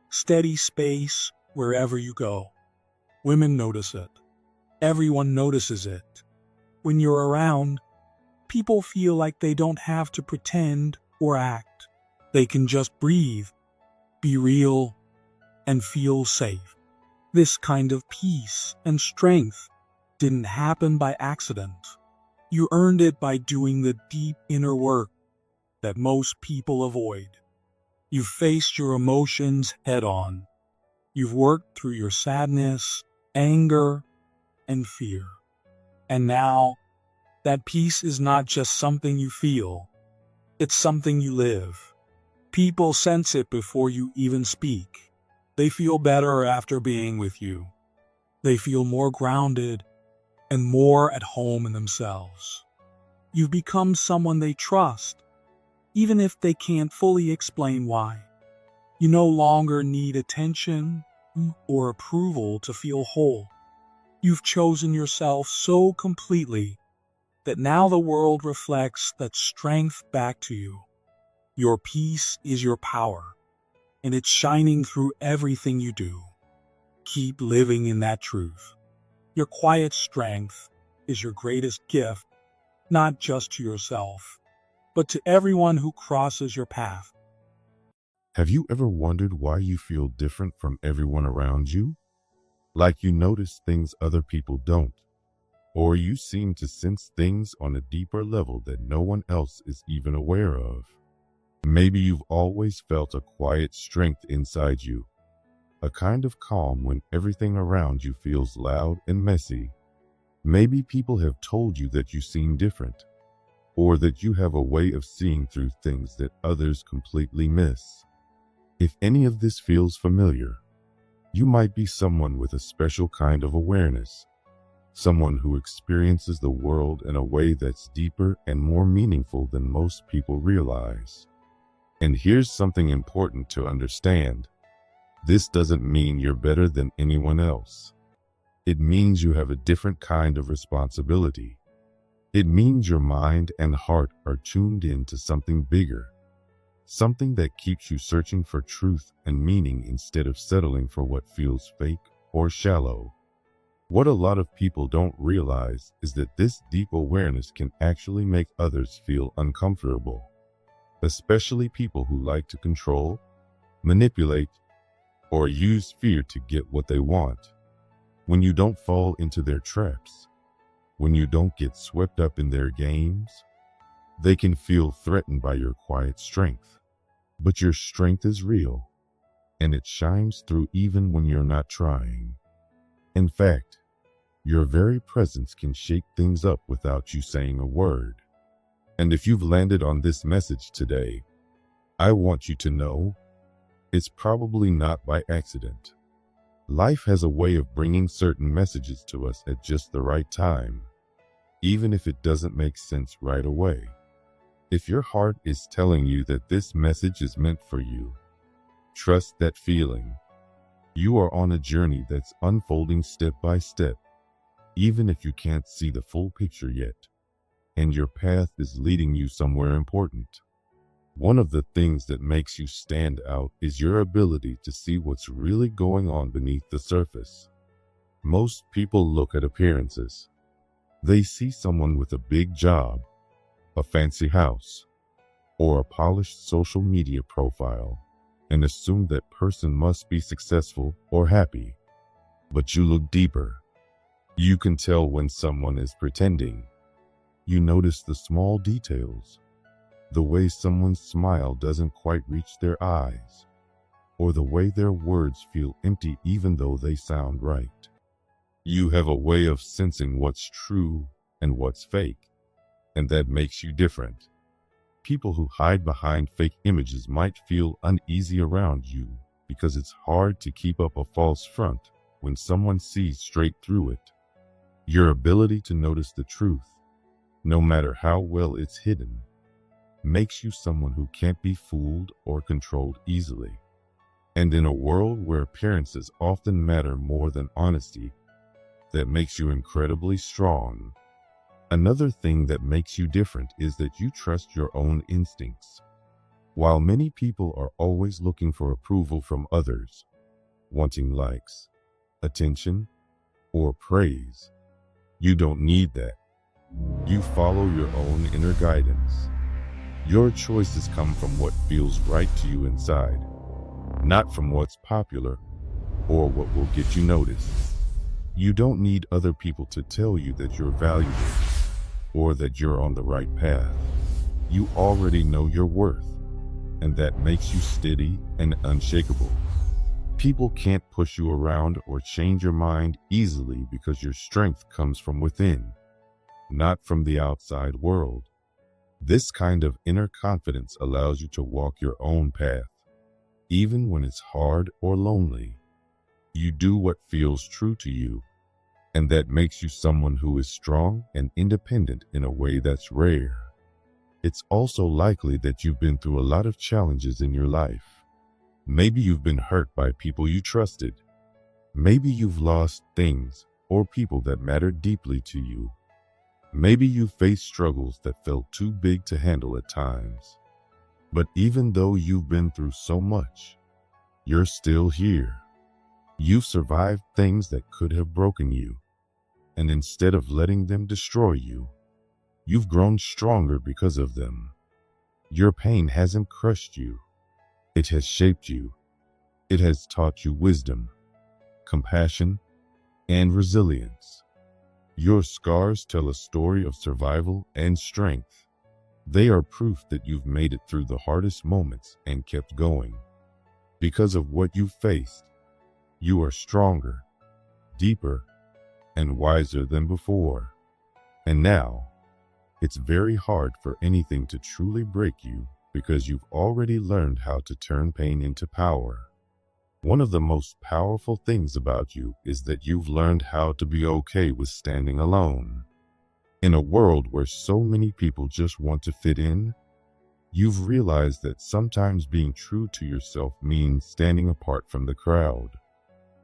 steady space wherever you go. Women notice it. Everyone notices it. When you're around, people feel like they don't have to pretend or act. They can just breathe, be real, and feel safe. This kind of peace and strength didn't happen by accident. You earned it by doing the deep inner work that most people avoid. You've faced your emotions head on. You've worked through your sadness, anger, and fear. And now, that peace is not just something you feel. It's something you live. People sense it before you even speak. They feel better after being with you. They feel more grounded and more at home in themselves. You've become someone they trust, even if they can't fully explain why. You no longer need attention or approval to feel whole. You've chosen yourself so completely that now the world reflects that strength back to you. Your peace is your power, and it's shining through everything you do. Keep living in that truth. Your quiet strength is your greatest gift, not just to yourself, but to everyone who crosses your path. Have you ever wondered why you feel different from everyone around you? Like you notice things other people don't, or you seem to sense things on a deeper level that no one else is even aware of. Maybe you've always felt a quiet strength inside you, a kind of calm when everything around you feels loud and messy. Maybe people have told you that you seem different, or that you have a way of seeing through things that others completely miss. If any of this feels familiar, you might be someone with a special kind of awareness, someone who experiences the world in a way that's deeper and more meaningful than most people realize. And here's something important to understand. This doesn't mean you're better than anyone else. It means you have a different kind of responsibility. It means your mind and heart are tuned in to something bigger, something that keeps you searching for truth and meaning instead of settling for what feels fake or shallow. What a lot of people don't realize is that this deep awareness can actually make others feel uncomfortable, especially people who like to control, manipulate, or use fear to get what they want. When you don't fall into their traps, when you don't get swept up in their games, they can feel threatened by your quiet strength. But your strength is real, and it shines through even when you're not trying. In fact, your very presence can shake things up without you saying a word. And if you've landed on this message today, I want you to know it's probably not by accident. Life has a way of bringing certain messages to us at just the right time, even if it doesn't make sense right away. If your heart is telling you that this message is meant for you, trust that feeling. You are on a journey that's unfolding step by step, even if you can't see the full picture yet, and your path is leading you somewhere important. One of the things that makes you stand out is your ability to see what's really going on beneath the surface. Most people look at appearances. They see someone with a big job, a fancy house, or a polished social media profile, and assume that person must be successful or happy. But you look deeper. You can tell when someone is pretending. You notice the small details, the way someone's smile doesn't quite reach their eyes, or the way their words feel empty even though they sound right. You have a way of sensing what's true and what's fake, and that makes you different. People who hide behind fake images might feel uneasy around you because it's hard to keep up a false front when someone sees straight through it. Your ability to notice the truth, no matter how well it's hidden, makes you someone who can't be fooled or controlled easily. And in a world where appearances often matter more than honesty, that makes you incredibly strong. Another thing that makes you different is that you trust your own instincts. While many people are always looking for approval from others, wanting likes, attention, or praise, you don't need that. You follow your own inner guidance. Your choices come from what feels right to you inside, not from what's popular or what will get you noticed. You don't need other people to tell you that you're valuable or that you're on the right path. You already know your worth, and that makes you steady and unshakable. People can't push you around or change your mind easily because your strength comes from within, not from the outside world. This kind of inner confidence allows you to walk your own path, even when it's hard or lonely. You do what feels true to you, And that makes you someone who is strong and independent in a way that's rare. It's also likely that you've been through a lot of challenges in your life. Maybe you've been hurt by people you trusted. Maybe you've lost things or people that mattered deeply to you. Maybe you faced struggles that felt too big to handle at times. But even though you've been through so much, you're still here. You've survived things that could have broken you. And instead of letting them destroy you, you've grown stronger because of them. Your pain hasn't crushed you. It has shaped you. It has taught you wisdom, compassion, and resilience. Your scars tell a story of survival and strength. They are proof that you've made it through the hardest moments and kept going. Because of what you've faced, you are stronger, deeper, and wiser than before. And now, it's very hard for anything to truly break you because you've already learned how to turn pain into power. One of the most powerful things about you is that you've learned how to be okay with standing alone. In a world where so many people just want to fit in, you've realized that sometimes being true to yourself means standing apart from the crowd.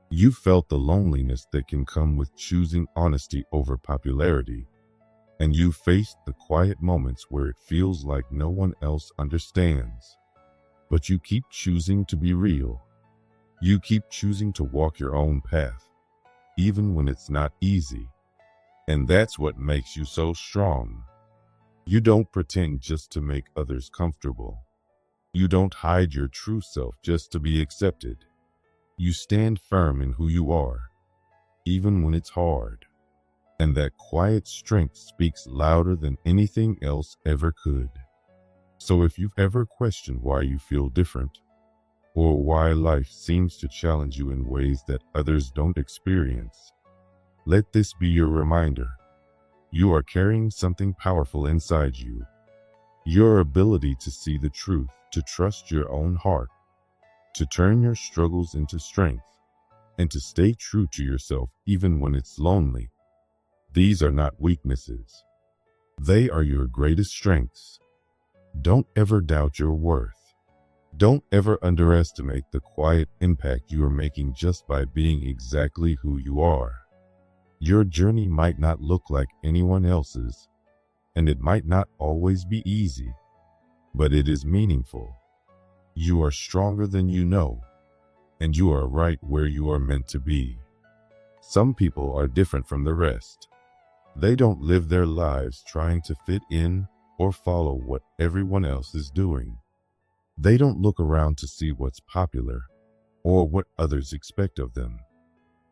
You felt the loneliness that can come with choosing honesty over popularity, and you faced the quiet moments where it feels like no one else understands. But you keep choosing to be real. You keep choosing to walk your own path, even when it's not easy. And that's what makes you so strong. You don't pretend just to make others comfortable. You don't hide your true self just to be accepted. You stand firm in who you are, even when it's hard. And that quiet strength speaks louder than anything else ever could. So if you've ever questioned why you feel different, or why life seems to challenge you in ways that others don't experience, let this be your reminder. You are carrying something powerful inside you. Your ability to see the truth, to trust your own heart, to turn your struggles into strength, and to stay true to yourself even when it's lonely. These are not weaknesses. They are your greatest strengths. Don't ever doubt your worth. Don't ever underestimate the quiet impact you are making just by being exactly who you are. Your journey might not look like anyone else's, and it might not always be easy, but it is meaningful. You are stronger than you know, and you are right where you are meant to be. Some people are different from the rest. They don't live their lives trying to fit in or follow what everyone else is doing. They don't look around to see what's popular or what others expect of them.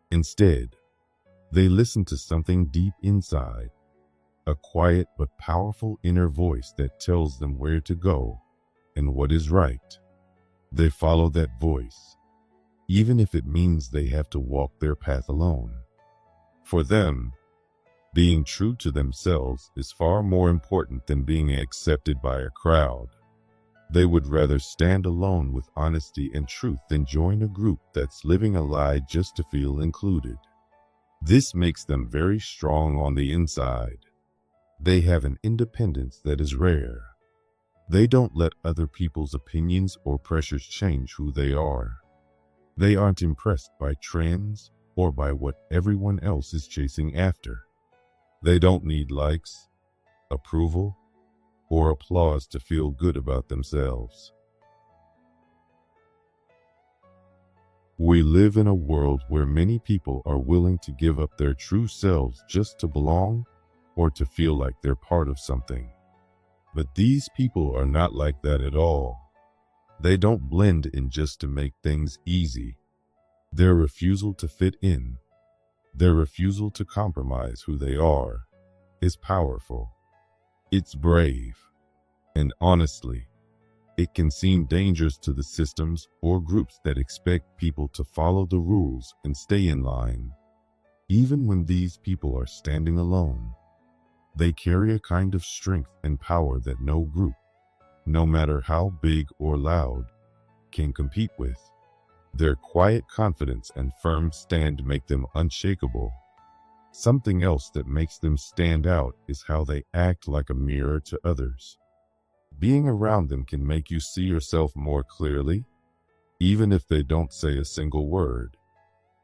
Instead, they listen to something deep inside, a quiet but powerful inner voice that tells them where to go and what is right. They follow that voice, even if it means they have to walk their path alone. For them, being true to themselves is far more important than being accepted by a crowd. They would rather stand alone with honesty and truth than join a group that's living a lie just to feel included. This makes them very strong on the inside. They have an independence that is rare. They don't let other people's opinions or pressures change who they are. They aren't impressed by trends or by what everyone else is chasing after. They don't need likes, approval, or applause to feel good about themselves. We live in a world where many people are willing to give up their true selves just to belong or to feel like they're part of something. But these people are not like that at all. They don't blend in just to make things easy. Their refusal to fit in, their refusal to compromise who they are, is powerful. It's brave. And honestly, it can seem dangerous to the systems or groups that expect people to follow the rules and stay in line. Even when these people are standing alone, they carry a kind of strength and power that no group, no matter how big or loud, can compete with. Their quiet confidence and firm stand make them unshakable. Something else that makes them stand out is how they act like a mirror to others. Being around them can make you see yourself more clearly, even if they don't say a single word.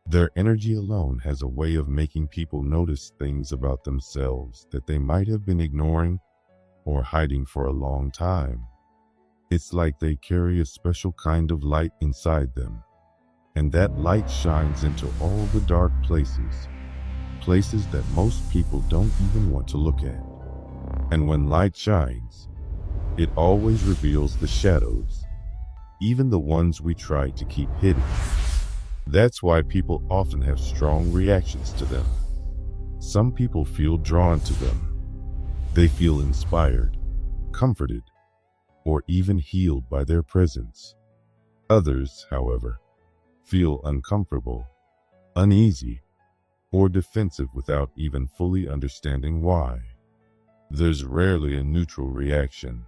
Their energy alone has a way of making people notice things about themselves that they might have been ignoring or hiding for a long time. It's like they carry a special kind of light inside them, and that light shines into all the dark places that most people don't even want to look at. And when light shines, it always reveals the shadows, even the ones we try to keep hidden. That's why people often have strong reactions to them. Some people feel drawn to them. They feel inspired, comforted, or even healed by their presence. Others, however, feel uncomfortable, uneasy, or defensive without even fully understanding why. There's rarely a neutral reaction.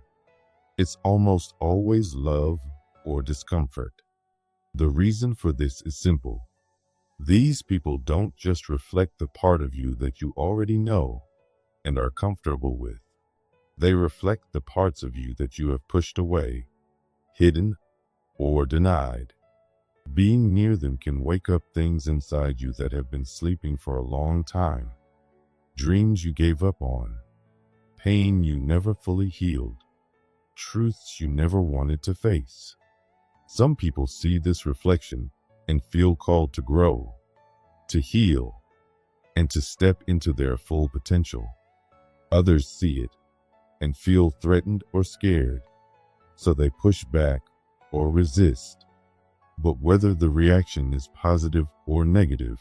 It's almost always love or discomfort. The reason for this is simple. These people don't just reflect the part of you that you already know and are comfortable with. They reflect the parts of you that you have pushed away, hidden, or denied. Being near them can wake up things inside you that have been sleeping for a long time. Dreams you gave up on, pain you never fully healed, truths you never wanted to face. Some people see this reflection and feel called to grow, to heal, and to step into their full potential. Others see it and feel threatened or scared, so they push back or resist. But whether the reaction is positive or negative,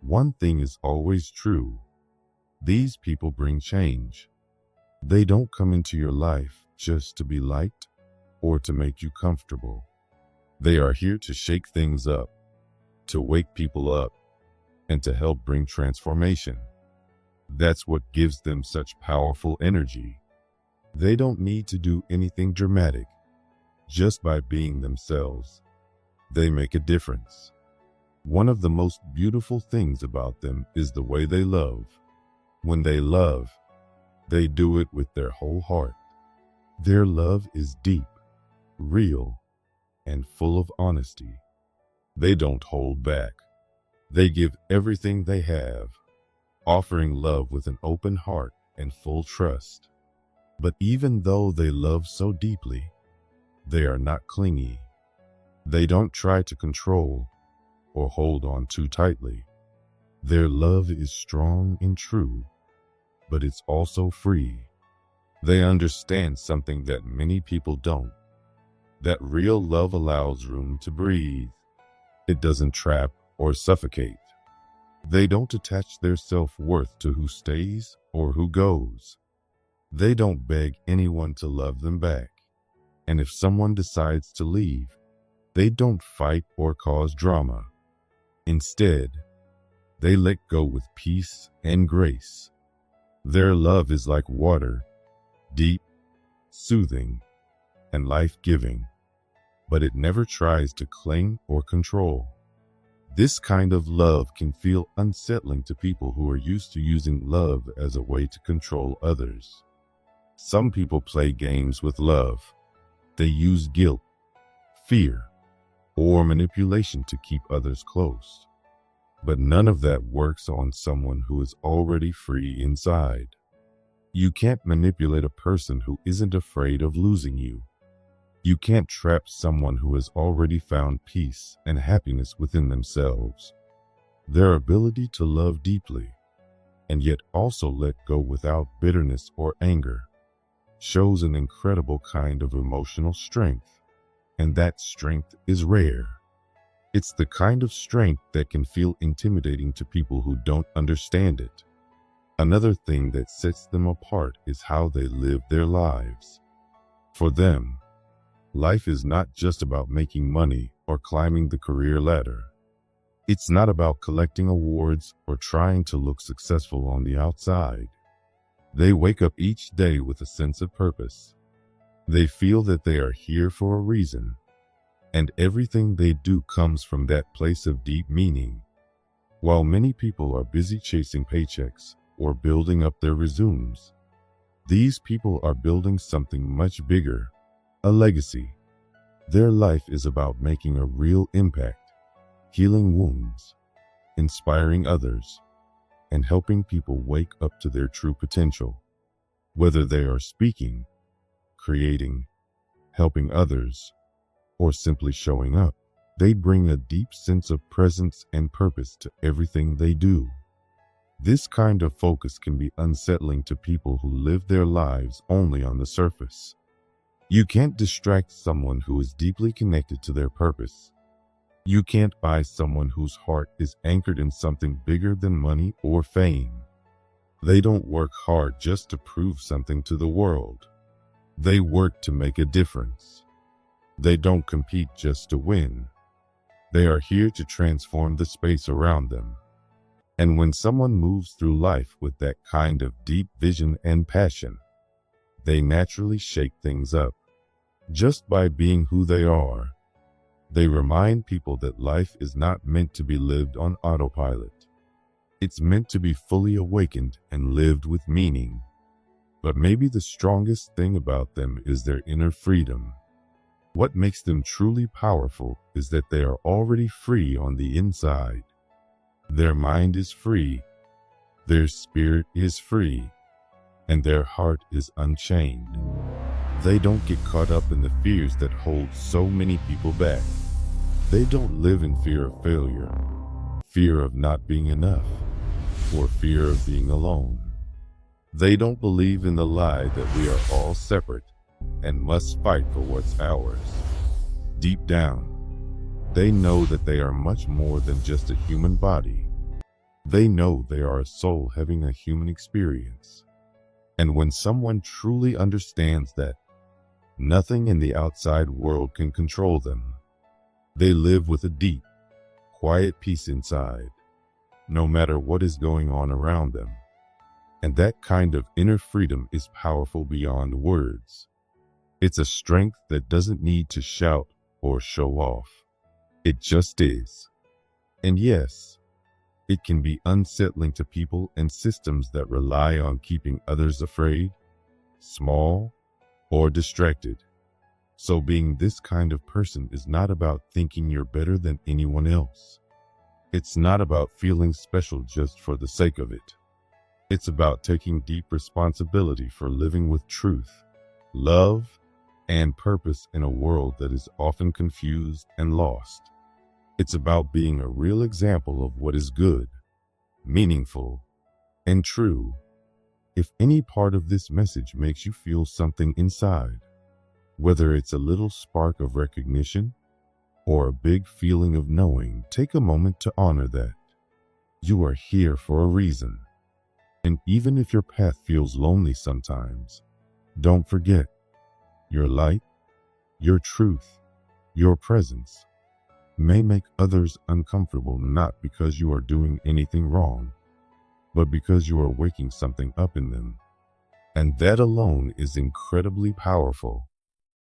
one thing is always true. These people bring change. They don't come into your life just to be liked or to make you comfortable. They are here to shake things up, to wake people up, and to help bring transformation. That's what gives them such powerful energy. They don't need to do anything dramatic. Just by being themselves, they make a difference. One of the most beautiful things about them is the way they love. When they love, they do it with their whole heart. Their love is deep, real, and full of honesty. They don't hold back. They give everything they have, offering love with an open heart and full trust. But even though they love so deeply, they are not clingy. They don't try to control or hold on too tightly. Their love is strong and true, but it's also free. They understand something that many people don't, that real love allows room to breathe. It doesn't trap or suffocate. They don't attach their self-worth to who stays or who goes. They don't beg anyone to love them back. And if someone decides to leave, they don't fight or cause drama. Instead, they let go with peace and grace. Their love is like water, deep, soothing, and life-giving, but it never tries to cling or control. This kind of love can feel unsettling to people who are used to using love as a way to control others. Some people play games with love. They use guilt, fear, or manipulation to keep others close. But none of that works on someone who is already free inside. You can't manipulate a person who isn't afraid of losing you. You can't trap someone who has already found peace and happiness within themselves. Their ability to love deeply, and yet also let go without bitterness or anger, shows an incredible kind of emotional strength. And that strength is rare. It's the kind of strength that can feel intimidating to people who don't understand it. Another thing that sets them apart is how they live their lives. For them, life is not just about making money or climbing the career ladder. It's not about collecting awards or trying to look successful on the outside. They wake up each day with a sense of purpose. They feel that they are here for a reason, and everything they do comes from that place of deep meaning. While many people are busy chasing paychecks or building up their resumes, these people are building something much bigger, a legacy. Their life is about making a real impact, healing wounds, inspiring others, and helping people wake up to their true potential. Whether they are speaking, creating, helping others, or simply showing up, they bring a deep sense of presence and purpose to everything they do. This kind of focus can be unsettling to people who live their lives only on the surface. You can't distract someone who is deeply connected to their purpose. You can't buy someone whose heart is anchored in something bigger than money or fame. They don't work hard just to prove something to the world. They work to make a difference. They don't compete just to win. They are here to transform the space around them. And when someone moves through life with that kind of deep vision and passion, they naturally shake things up. Just by being who they are, they remind people that life is not meant to be lived on autopilot. It's meant to be fully awakened and lived with meaning. But maybe the strongest thing about them is their inner freedom. What makes them truly powerful is that they are already free on the inside. Their mind is free, their spirit is free, and their heart is unchained. They don't get caught up in the fears that hold so many people back. They don't live in fear of failure, fear of not being enough, or fear of being alone. They don't believe in the lie that we are all separate and must fight for what's ours. Deep down, they know that they are much more than just a human body. They know they are a soul having a human experience. And when someone truly understands that, nothing in the outside world can control them. They live with a deep, quiet peace inside, no matter what is going on around them. And that kind of inner freedom is powerful beyond words. It's a strength that doesn't need to shout or show off. It just is. And yes, it can be unsettling to people and systems that rely on keeping others afraid, small, or distracted. So being this kind of person is not about thinking you're better than anyone else. It's not about feeling special just for the sake of it. It's about taking deep responsibility for living with truth, love, and purpose in a world that is often confused and lost. It's about being a real example of what is good, meaningful, and true. If any part of this message makes you feel something inside, whether it's a little spark of recognition or a big feeling of knowing, take a moment to honor that. You are here for a reason. And even if your path feels lonely sometimes, don't forget, your light, your truth, your presence may make others uncomfortable, not because you are doing anything wrong, but because you are waking something up in them. And that alone is incredibly powerful.